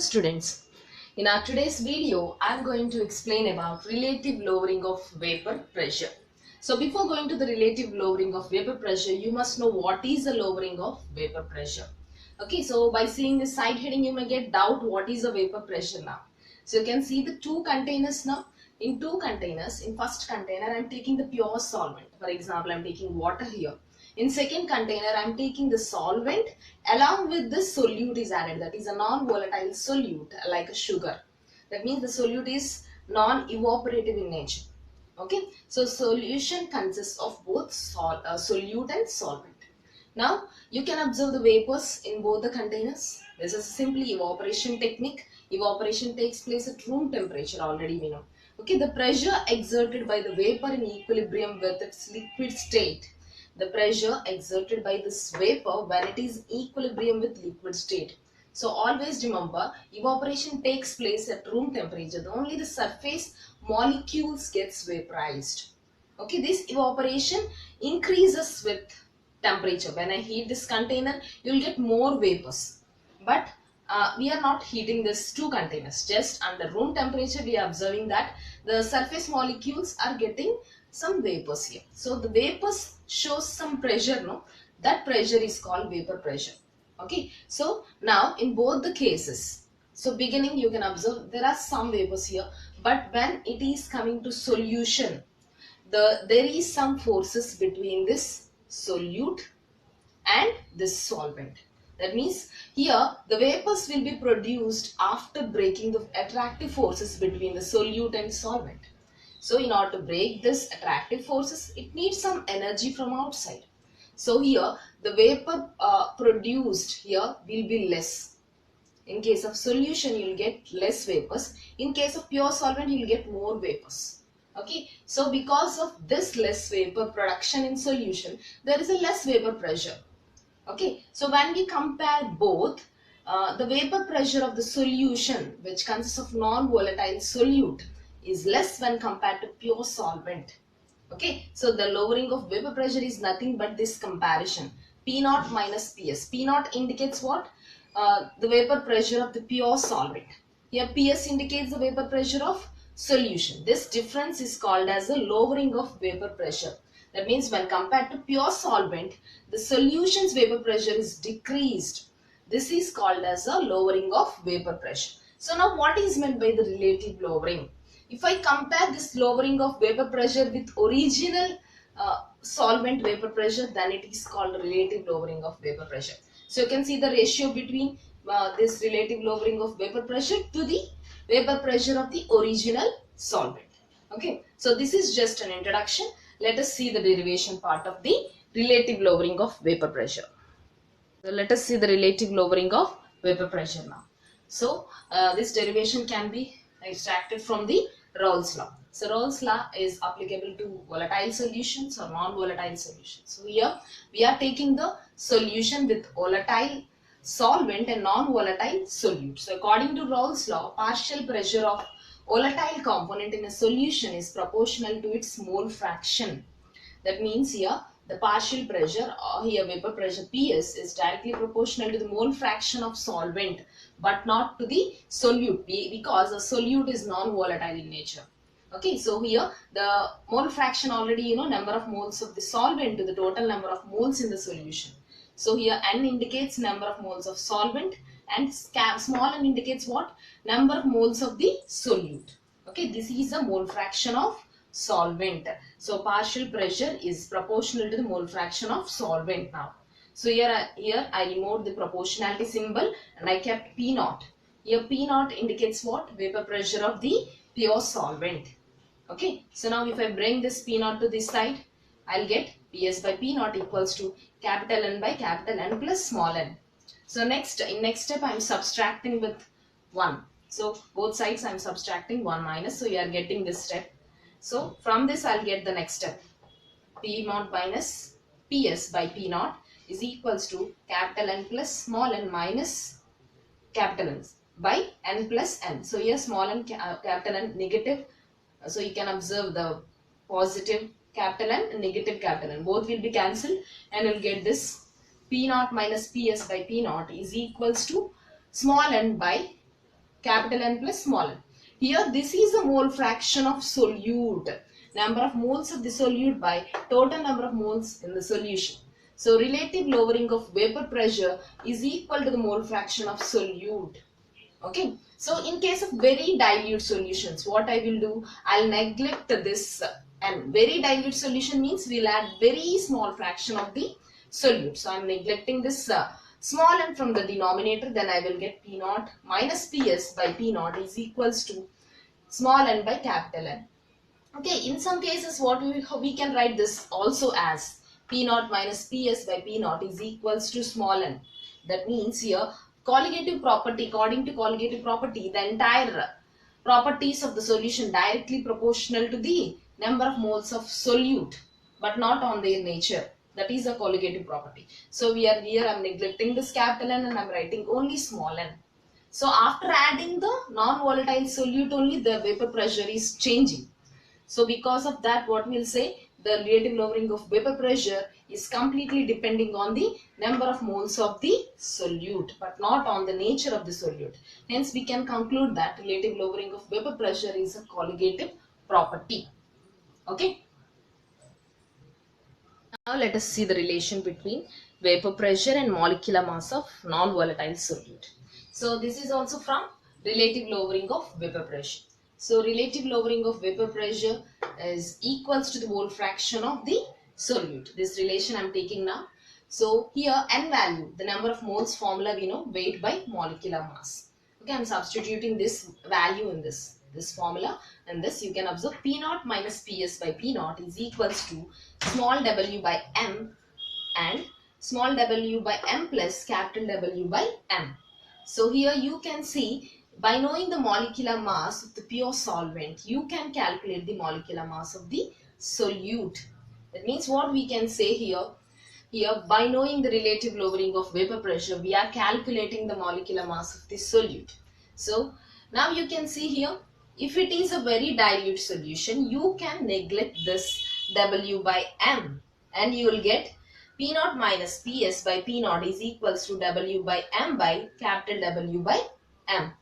students, in our today's video I am going to explain about relative lowering of vapor pressure. So before going to the relative lowering of vapor pressure, you must know what is the lowering of vapor pressure. Okay, so by seeing this side heading you may get doubt what is the vapor pressure now. So you can see the two containers now. In two containers, in first container I am taking the pure solvent. For example, I am taking water here. In second container, I am taking the solvent along with the solute is added. That is a non-volatile solute like a sugar. That means the solute is non-evaporative in nature. Okay. So solution consists of both solute and solvent. Now you can observe the vapors in both the containers. This is simply evaporation technique. Evaporation takes place at room temperature, already we know. Okay, the pressure exerted by the vapor in equilibrium with its liquid state. The pressure exerted by this vapor when it is equilibrium with liquid state. So always remember, evaporation takes place at room temperature. Only the surface molecules gets vaporized. Okay, this evaporation increases with temperature. When I heat this container, you will get more vapors. But we are not heating this two containers. Just under room temperature, we are observing that the surface molecules are getting some vapors here. So the vapors shows some pressure, no? That pressure is called vapor pressure. Okay. So now in both the cases, so beginning you can observe there are some vapors here, but when it is coming to solution, there is some forces between this solute and this solvent. That means here the vapors will be produced after breaking the attractive forces between the solute and solvent. So in order to break this attractive forces, it needs some energy from outside. So here the vapor produced here will be less. In case of solution, you will get less vapors. In case of pure solvent, you will get more vapors. Okay. So because of this less vapor production in solution, there is a less vapor pressure. Okay, so when we compare both, the vapor pressure of the solution, which consists of non-volatile solute, is less when compared to pure solvent. Okay, so the lowering of vapor pressure is nothing but this comparison, P0 minus PS. P0 indicates what? The vapor pressure of the pure solvent. Here PS indicates the vapor pressure of solution. This difference is called as the lowering of vapor pressure. That means when compared to pure solvent, the solution's vapor pressure is decreased. This is called as a lowering of vapor pressure. So now what is meant by the relative lowering? If I compare this lowering of vapor pressure with original solvent vapor pressure, then it is called relative lowering of vapor pressure. So you can see the ratio between this relative lowering of vapor pressure to the vapor pressure of the original solvent. Okay, so this is just an introduction. Let us see the derivation part of the relative lowering of vapor pressure. So let us see the relative lowering of vapor pressure now. So this derivation can be extracted from the Raoult's law. So Raoult's law is applicable to volatile solutions or non-volatile solutions. So here we are taking the solution with volatile solvent and non-volatile solute. So according to Raoult's law, partial pressure of volatile component in a solution is proportional to its mole fraction. That means here the partial pressure or here vapor pressure PS is directly proportional to the mole fraction of solvent but not to the solute because the solute is non-volatile in nature. Okay, so here the mole fraction already number of moles of the solvent to the total number of moles in the solution. So here N indicates number of moles of solvent and small n indicates what? Number of moles of the solute. Okay, this is the mole fraction of solvent. So partial pressure is proportional to the mole fraction of solvent now. So here I removed the proportionality symbol and I kept P0. Here P0 indicates what? Vapor pressure of the pure solvent. Okay, so now if I bring this P0 to this side, I'll get PS by P0 equals to capital N by capital N plus small n. So in next step I am subtracting with 1. So both sides I am subtracting 1 minus. So you are getting this step. So from this I'll get the next step. P0 minus PS by P0 is equals to capital N plus small n minus capital N by N plus N. So here small n capital N negative. So you can observe the positive capital N and negative capital N. Both will be cancelled and you'll get this P0 minus PS by P0 is equals to small n by capital N plus small n. Here this is the mole fraction of solute, number of moles of the solute by total number of moles in the solution. So relative lowering of vapor pressure is equal to the mole fraction of solute. Okay, so in case of very dilute solutions, what I will do, I'll neglect this, and very dilute solution means we'll add very small fraction of the solute. So I'm neglecting this small n from the denominator, then I will get P naught minus Ps by P naught is equals to small n by capital N. Okay, in some cases what we can write this also as P naught minus Ps by P naught is equals to small n. That means here colligative property, according to colligative property, the entire properties of the solution directly proportional to the number of moles of solute, but not on their nature. That is a colligative property. So we are here, I am neglecting this capital N and I am writing only small n. So after adding the non-volatile solute only, the vapor pressure is changing. So because of that, what we'll say, the relative lowering of vapor pressure is completely depending on the number of moles of the solute, but not on the nature of the solute. Hence, we can conclude that relative lowering of vapor pressure is a colligative property. Okay. Now let us see the relation between vapor pressure and molecular mass of non-volatile solute. So this is also from relative lowering of vapor pressure. So relative lowering of vapor pressure is equals to the mole fraction of the solute. This relation I am taking now. So here n value, the number of moles formula we know, weight by molecular mass. Okay, I am substituting this value in this formula, and this you can observe P naught minus Ps by P naught is equals to small w by m and small w by m plus capital W by m. So here you can see, by knowing the molecular mass of the pure solvent, you can calculate the molecular mass of the solute. That means what we can say here by knowing the relative lowering of vapor pressure, we are calculating the molecular mass of the solute. So now you can see here, if it is a very dilute solution, you can neglect this W by M and you will get P naught minus Ps by P naught is equals to W by M by capital W by M.